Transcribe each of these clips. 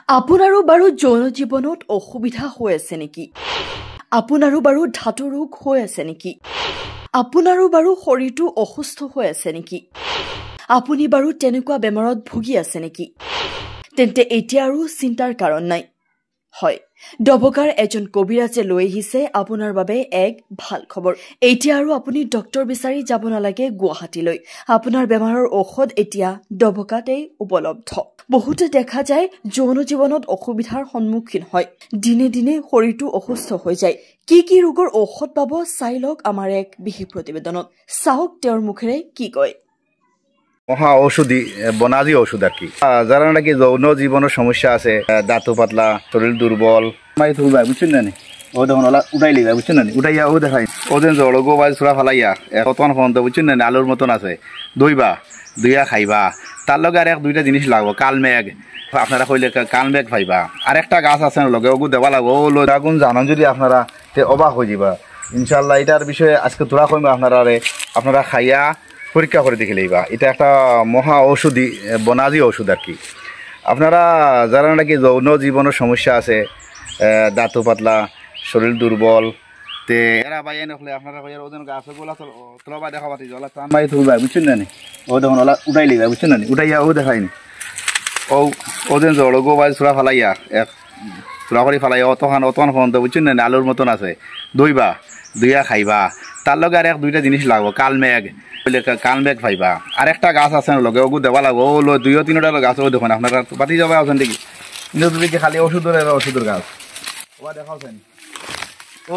আপোনাৰো বাৰু যৌন জীৱনত অসুবিধা হৈ আছে নেকি? আপোনাৰো বাৰু ধাতু ৰোগ হৈ আছে নেকি? আপোনাৰো বাৰু শৰীৰটো অসুস্থ হৈ আছে নেকি? আপুনি বাৰু তেনেকুৱা বেমাৰত ভুগি আছে নেকি? তেন্তে এতিয়া আৰু চিন্তাৰ কাৰণ নাই। হয়, ডবকাৰ এজন কবিৰাজে লৈ আহিছে আপোনাৰ বাবে এক ভাল খবৰ। এতিয়া আৰু আপুনি ডক্তৰ বিচাৰি যাব নালাগে গুৱাহাটীলৈ। আপোনাৰ বেমাৰৰ ঔষধ এতিয়া ডবকাতেই উপলব্ধ। বহুতে দেখা যায় যৌন জীৱনত অসুবিধাৰ সন্মুখীন হয়। দিনে দিনে শৰীৰটো অসুস্থ হৈ যায়। কি ৰোগৰ ঔষধ পাব চাই লওক আমাৰ এক বিশেষ প্ৰতিবেদনত। চাওক তেওঁৰ মুখেৰে কি কয়। মহা ঔষধি বনাজি ওষুধ আর কি যারা নাকি যৌন জীবনের সমস্যা আছে দাঁতু পাতলা শরীর দুর্বল বুঝছেন না ও দেখুন ওলা উঠাই লিবা বুঝছেন না উঠাইয়া ও দেখাই ওদের জড়গো বা চূড়া ফালাইয়া কতক্ষণ পর্যন্ত বুঝছেন না আলুর মতন আছে দুইয়া খাইবা তার লগে আর এক দুইটা জিনিস লাগবো কালমেঘ আপনারা কইলে কালমেঘ পাইবা আর একটা গাছ আছে লগে ওগু দেওয়া লাগবো ও লাগুন জানান যদি আপনারা অবাক হয়ে যাবা ইনশাল্লাহ এটার বিষয়ে আজকে তোরা কইবা আপনারা খাইয়া পরীক্ষা করে দেখে লইবা এটা একটা মহা ঔষধি বনাজি ওষুধ আর কি আপনারা যারা নাকি যৌন জীবনের সমস্যা আছে দাঁতু পাতলা শরীর দুর্বল তে এরা বাইয়ে নখলে আপনারা ওজন গাছ গোলা তোলা দেখা পাতি জলা টান মাই তুলবা বুঝছেন না ও দেখুন ওলা উঠাই লিবা বুঝছেন না উঠাইয়া ও দেখাইনি ও ওজন জড়গো বা চূড়া ফালাইয়া এক চূড়া করে ফালাইয়া অতখান পর্যন্ত বুঝছেন না আলুর মতন আছে দুইয়া খাইবা তার লগে আর এক দুইটা জিনিস লাগবো কালমেঘ কালমেঘ পাইবা আর একটা গাছ আছে লগে ওগু দেওয়া লাগবো ও দুইও তিনটা গাছ ও দেখুন আপনারা পাতি যাবা আছেন দেখি কিন্তু খালি ওষুধের গাছ ও দেখাওছেন ও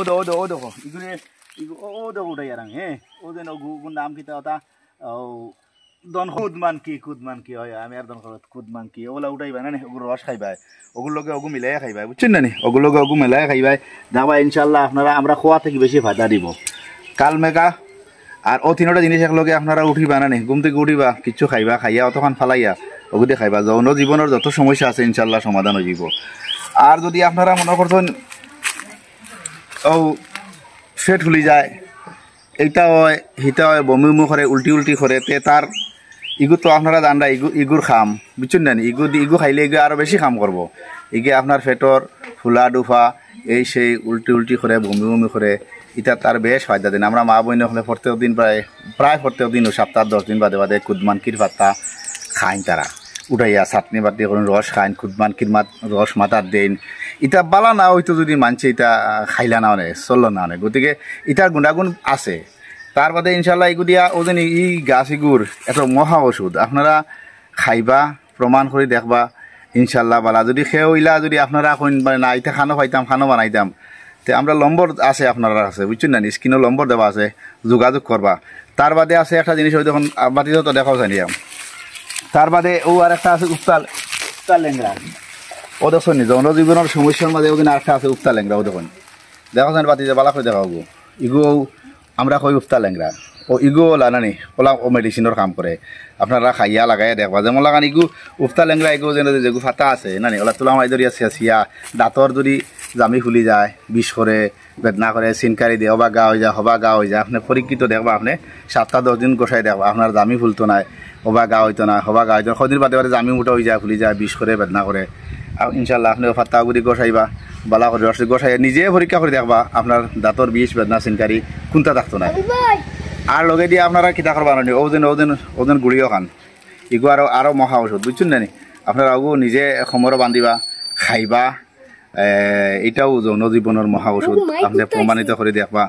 দেখো ইগুলি ও দেখো উঠাই আর হ্যাঁ ও যেন ওগুর নাম কিতা ওটা ও দন কুদমান কি হয় আমি আর দন কুদমান কি ওগুলা উঠাইবা না ওগুলো রস খাইবা ওগুলো লগে ওগু মিলাই খাইবা বুঝছেন না ওগুলো লগে ওগু মিলাই খাইবা যাবা ইনশাল্লাহ আপনারা আমরা খোয়া থেকে বেশি ফায়দা দিব কালমেঘা আর ও তিনটা জিনিস একলগে আপনারা উঠিবা না ঘুম থেকে উঠিবা কিছু খাইবা খাইয়া অতক্ষণ ফালাইয়া ওগুলি খাইবা যৌন জীবনের যত সমস্যা আছে ইনশাল্লাহ সমাধান হয়ে যাব আর যদি আপনারা মনে করছেন ও ফেট ফুলি যায় এইটা হয় হিতা হয় বমি করে উল্টি করে তে তার ইগু তো আপনারা জানরা ইগুর খাম বুঝছেন না ইগু খাইলে ইগু আরো বেশি কাম করবো ইগে আপনার ফেটর ফুলা ডুফা এই সেই উল্টি করে বমি করে এটা তার বেশ ফায়দা দিন আমরা মা বইন হলে প্রত্যেক দিন প্রায় প্রত্যেক দিন সপ্তাহ 10 দিন বাদে কুদমানকির পাত্তা খাইন তারা উঠাইয়া চাটনি বাটি করুন রস খাইন কুদমানকির রস মাতার দিন এটা বালা না হয়তো যদি মানছে এটা খাইলা না অনেক চললো না অনেক গতিকে এটার গুণাগুণ আছে তার বাদে ইনশাল্লাহ এগু দিয়া ও যেন ই গাছ এগুর এত মহা ওষুধ আপনারা খাইবা প্রমাণ করে দেখবা ইনশাল্লাহ বালা যদি খেয়ে ইলা যদি আপনারা মানে না এটা খানো পাইতাম খানো বানাইতাম তে আমরা নম্বর আছে আপনারা আছে বুঝছেন না স্ক্রিনও নম্বর দেওয়া আছে যোগাযোগ করবা তার বাদে আছে একটা জিনিস ওই দেখুন বাতিতে তো দেখাও জানি তার বাদে ও আর একটা আছে উত্তাল ল্যাংরা ও দেখুন যৌন জীবনের সমস্যার মাঝে ওদিন আরেকটা আছে উত্তাল ল্যাংরা ও দেখুন দেখা যায় বাতিতে বালা করে দেখাও ইগু আমরা কই উত্তাল ল্যাংরা ও ইগু ওলা নানি ওলা ও মেডিসিনের কাম করে আপনারা খাইয়া লাগাইয়া দেখবা যেমন লাগান ইগু উফতাল ল্যাংরা ইগু যেগু ফাটা আছে নানি ওলা তোলা মাই ধরি আছে দাঁতর যদি জামি ফুলি যায় বিষ করে বেদনা করে চিনকারি দিয়ে হবা গা হয়ে যায় আপনি পরীক্ষিত দেখবা আপনি 7-10 দিন গোসাই দেখবা আপনার জামি ফুলতো নাই হবা গা হইতো না সদিন বাদে জামি মুঠা হয়ে যায় ফুলি যায় বিষ করে বেদনা করে আর ইনশাল্লাহ আপনি ফাত্তাগুড়ি গোসাইবা বালা করে রস গোসাই নিজে পরীক্ষা করে দেখবা আপনার দাঁতর বিষ বেদনা চিনকারি কোনটা থাকতো না আর লগে দিয়ে আপনারা কিতা করবা নি ওজন গুড়িও খান ইগু আরো মহা ওষুধ বুঝছেন না আপনারা ওগু নিজে সমরও বান্ধিবা খাইবা এটাও যৌন জীবনের মহা ওষুধ আপনি প্রমাণিত করে দেখবা